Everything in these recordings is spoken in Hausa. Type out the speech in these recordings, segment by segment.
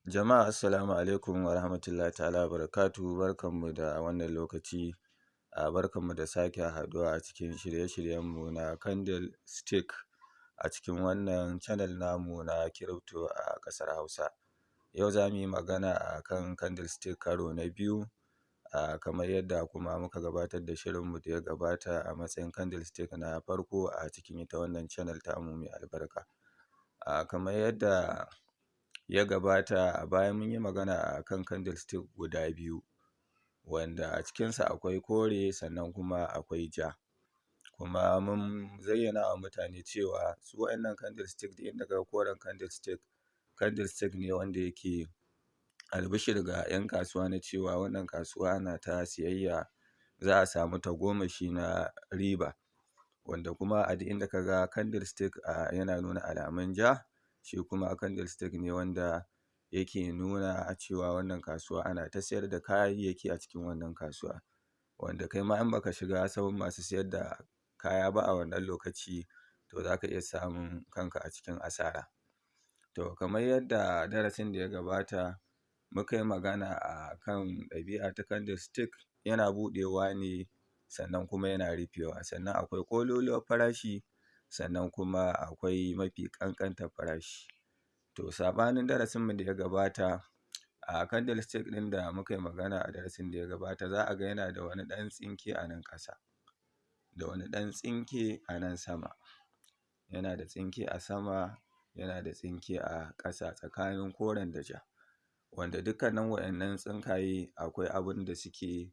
Jama'a assalamu alaikum wa rahmatullahi ta'ala wa barakatuhu, barkanmu da wannan lokaci, barkanmu da sake haɗuwa a cikin shirye-shiryenmu na Candle Stick a cikin wannan channel namu na Crypto a ƙasar Hausa. Yau za mu yi magana a kan Candle Stick karo na biyu, kamar yadda kuma muka gabatar da shirinmu da ya gabata a matsayin Candle Stick na farko a cikin ita wannan channel tamu mai albarka. Kamar yadda ya gabata a baya mun yi magana a kan candle stick guda biyu, wanda a cikinsa akwai kore sannan kuma akwai ja, kuma mun zayyana wa mutane cewa su waɗannan candle stick duk inda ka ga koren candle stick ne wanda yake albishir ga 'yan kasuwa na cewa wannan kasuwa ana ta siyayya, za a samu tagomashi na riba, wanda kuma a duk inda ka ga candle stick yana nuna alamun ja, shi kuma candle stick ne wanda yake nuna cewa wannan kasuwa ana ta siyar da kayayyaki a cikin wannan kasuwa, wanda kai ma in baka shiga sahun masu siyar da kaya ba a wannan lokaci, to za ka iya samun kanka a cikin asara. To kamar yadda darasin da ya gabata muka yi magana a kan ɗabi'a ta candle stick, yana buɗewa ne sannan kuma yana rufewa, sannan akwai ƙololuwar farashi, sannan kuma akwai mafi ƙanƙantar farashi. To saɓanin darasinmu da ya gabata, a candle stick ɗin da muka yi magana a darasin da ya gabata, za a ga yana da wani ɗan tsinke a nan ƙasa, da wani ɗan tsinke a nan sama, yana da tsinke a sama, yana da tsinke a ƙasa tsakanin koren da ja, wanda dukkanin waɗannan tsinkaye akwai abin da suke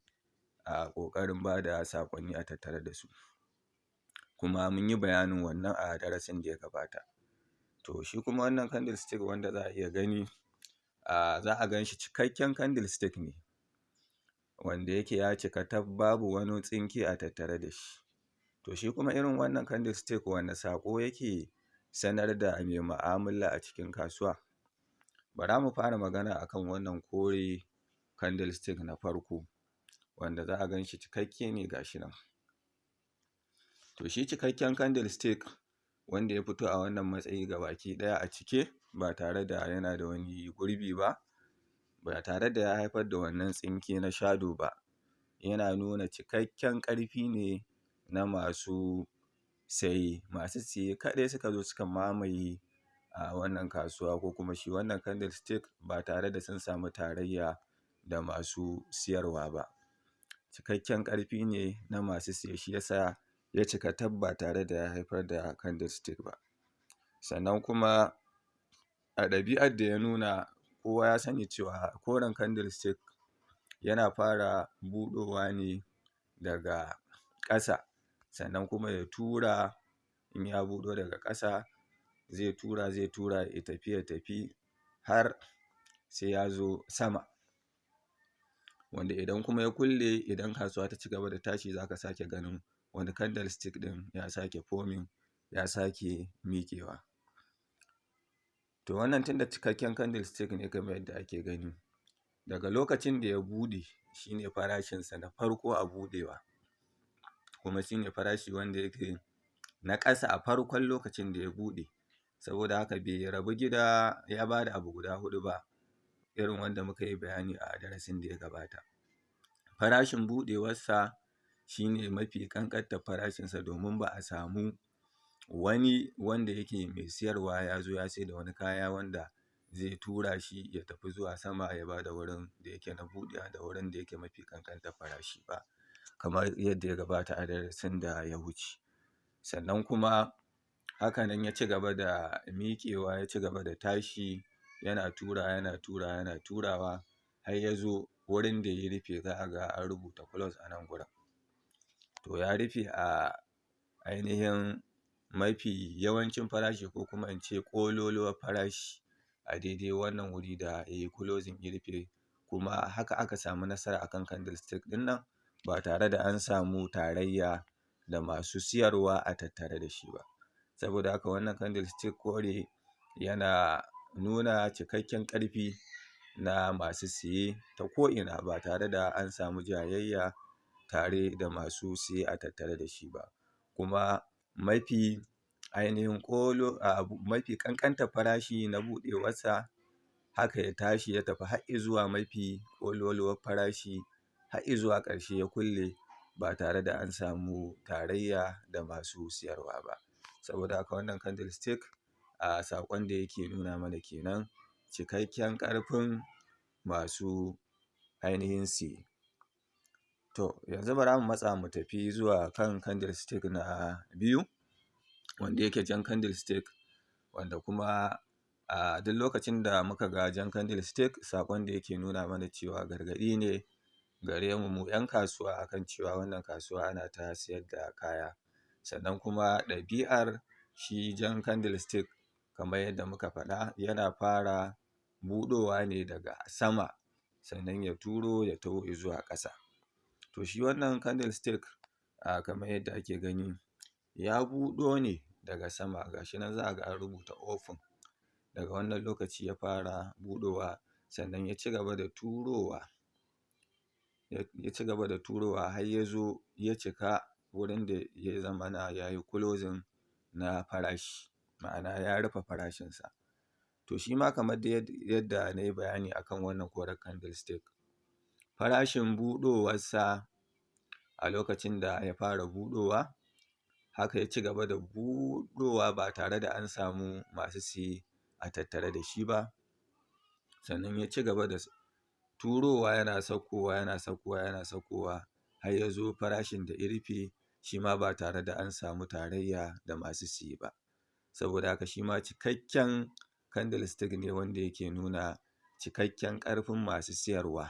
ƙoƙarin ba da saƙonni a tattare da su, kuma mun yi bayanin wannan a darasin da ya gabata. To shi kuma wannan candle stick wanda za a iya gani, za a gan shi cikakken candle stick ne, wanda yake ya cika tab, babu wani tsinke a tattare da shi. To shi kuma irin wannan candle stick wane saƙo yake sanar da mai mu'amala a cikin kasuwa? Bara mu fara magana a kan wannan kore candle stick na farko, wanda za a gan shi cikakke ne ga shi nan. To shi cikakken candle stick wanda ya fito a wannan matsayi gabaki ɗaya a cike, ba tare da yana da wani gurbi ba, ba tare da ya haifar da wannan tsinke na shadow ba, yana nuna cikakken ƙarfi ne na masu saye. Masu siye kaɗai suka zo suka mamaye a wannan kasuwa, ko kuma shi wannan candle stick, ba tare da sun samu tarayya da masu siyarwa ba. Cikakken ƙarfi ne na masu siye, shi ya sa ya cika tab, ba tare da ya haifar da candle stick ba. Sannan kuma a ɗabi'ar da ya nuna, kowa ya sani cewa koren candle stick yana fara buɗowa ne daga ƙasa, sannan kuma ya tura, in ya buɗo daga ƙasa zai tura ya tafi har sai ya zo sama, wanda idan kuma ya kulle, idan kasuwa ta ci gaba da tashi, za ka sake ganin wani candle stick ɗin ya sake forming, ya sake miƙewa. To wannan tunda cikakken candle stick ne kamar yadda ake gani, daga lokacin da ya buɗe shi ne farashinsa na farko a buɗewa, kuma shi ne farashi wanda yake na ƙasa a farkon lokacin da ya buɗe, saboda haka bai rabu gida ya ba da abu guda huɗu ba, irin wanda muka yi bayani a darasin da ya gabata. Farashin buɗewarsa shi ne mafi ƙanƙantar farashinsa, domin ba a samu wani wanda yake mai siyarwa ya zo ya sai da wani kaya wanda zai tura shi ya tafi zuwa sama, ya ba da wurin da yake na buɗewa da wurin da yake mafi ƙanƙantar farashi ba, kamar yadda ya gabata a darasin da ya wuce. Sannan kuma haka nan ya ci gaba da miƙewa, ya ci gaba da tashi, yana turawa har ya zo wurin da ya rufe, za a ga an rubuta close a nan gurin. To ya rufe a ainihin mafi yawancin farashi, ko kuma in ce ƙololuwar farashi, a daidai wannan wuri da ya yi closing, ya rufe, kuma haka aka samu nasara a kan candle stick ɗin nan, ba tare da an samu tarayya da masu siyarwa a tattare da shi ba. Saboda haka wannan candle stick kore yana nuna cikakken ƙarfi na masu siye ta ko'ina, ba tare da an samu jayayya tare da masu siye a tattare da shi ba, kuma mafi ƙanƙantar farashi na buɗewarsa haka ya tashi ya tafi har zuwa mafi ƙololuwar farashi, har zuwa ƙarshe ya kulle ba tare da an samu tarayya da masu siyarwa ba. Saboda haka wannan candlestick a saƙon da yake nuna mana kenan, cikakken ƙarfin masu ainihin siye. To yanzu bara mu matsa mu tafi zuwa kan candlestick na biyu, wanda yake jan candlestick, wanda kuma a duk lokacin da muka ga jan candlestick, saƙon da yake nuna mana cewa gargaɗi ne gare mu 'yan kasuwa akan cewa wannan kasuwa ana ta siyar da kaya. Sannan kuma ɗabi'ar shi jan candlestick kamar yadda muka faɗa, yana fara buɗowa ne daga sama, sannan ya turo ya taho zuwa ƙasa. To shi wannan candlestick kamar yadda ake gani, ya buɗo ne daga sama, gashi nan za a ga an rubuta open. Daga wannan lokaci ya fara buɗowa, sannan ya ci gaba da turowa, har ya zo ya cika wurin da ya zamana ya yi closing na farashi, ma'ana ya rufe farashinsa. To shi ma kamar yadda na yi bayani akan wannan koren candlestick, farashin buɗowarsa a lokacin da ya fara buɗowa, haka ya ci gaba da buɗowa ba tare da an samu masu siye a tattare da shi ba. Sannan ya ci gaba da turowa, yana saukowa har ya zo farashin da ya rufe, shi ma ba tare da an samu tarayya da masu siye ba. Saboda haka shi ma cikakken candlestick ne wanda yake nuna cikakken ƙarfin masu siyarwa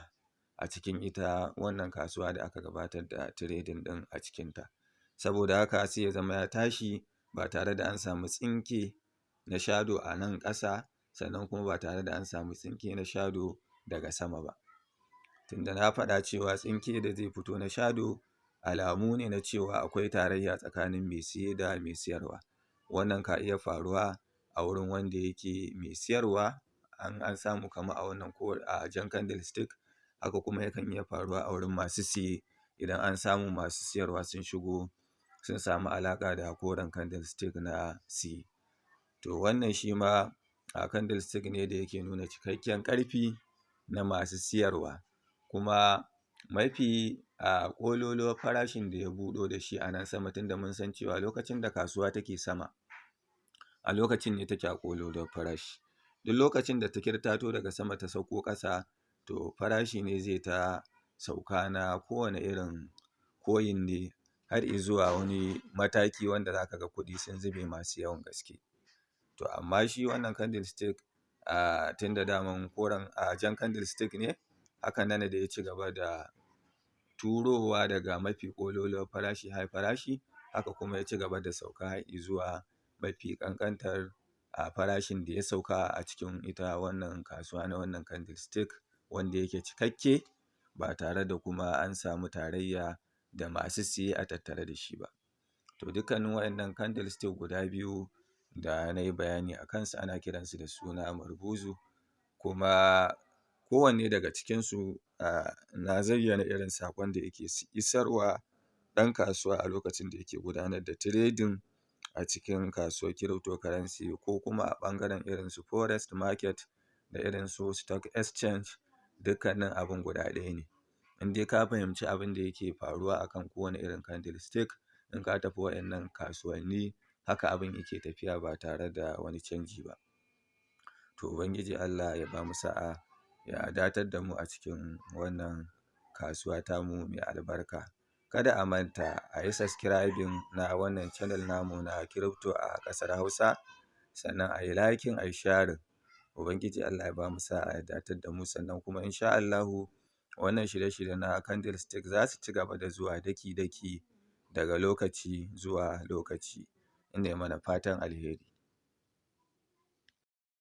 a cikin ita wannan kasuwa da aka gabatar da trading ɗin a cikinta. Saboda haka sai ya zama ya tashi ba tare da an samu tsinke na shadow a nan ƙasa, sannan kuma ba tare da an samu tsinke na shadow daga sama ba. Tunda na faɗa cewa tsinke da zai fito na shadow alamu ne na cewa akwai tarayya tsakanin mai siye da mai siyarwa. Wannan ka iya faruwa a wurin wanda yake mai siyarwa, an samu kamar a wannan a jan candlestick. Haka kuma yakan iya faruwa a wurin masu siye, idan an samu masu siyarwa sun shigo sun samu alaƙa da koren candlestick na siye. To wannan shi ma candlestick ne da yake nuna cikakken ƙarfi na masu siyarwa, kuma mafi ƙololuwar farashin da ya buɗo da shi a nan sama, tunda mun san cewa lokacin da kasuwa take sama, a lokacin ne take a ƙololuwar farashi. Duk lokacin da ta kirtato daga sama ta sauko ƙasa, to farashi ne zai ta sauka na kowane irin coin ne, har izuwa wani mataki wanda za ka ga kuɗi sun zube masu yawan gaske. To amma shi wannan candlestick tunda daman koren jan candlestick ne, haka nan da ya ci gaba da turowa daga mafi ƙololuwar farashi high farashi, haka kuma ya ci gaba da sauka har izuwa mafi ƙanƙantar farashin da ya sauka a cikin ita wannan kasuwa na wannan candlestick, wanda yake cikakke ba tare da kuma an samu tarayya da masu siye a tattare da shi ba. To dukkanin waɗannan candlestick guda biyu da na yi bayani a kansu, ana kiransu da suna marbuzu, kuma kowanne daga cikinsu na zayyana irin saƙon da yake isarwa ɗan kasuwa a lokacin da yake gudanar da trading a cikin kasuwar cryptocurrency, ko kuma a ɓangaren irin su forex market da irin su stock exchange. Dukkanin abin guda ɗaya ne, in dai ka fahimci abin da yake faruwa akan kowane irin candlestick, in ka tafi waɗannan kasuwanni, haka abin yake tafiya ba tare da wani canji ba. To Ubangiji Allah ya bamu sa'a, ya datar da mu a cikin wannan kasuwa tamu mai albarka. Kada a manta a yi subscribing na wannan channel namu na crypto a ƙasar Hausa, sannan a yi liking, a yi sharing. Ubangiji Allah ya bamu sa'a, ya datar da mu, sannan kuma insha Allahu wannan shirye-shirye na candlestick za su ci gaba da zuwa daki-daki daga lokaci zuwa lokaci. Ina mana fatan alheri.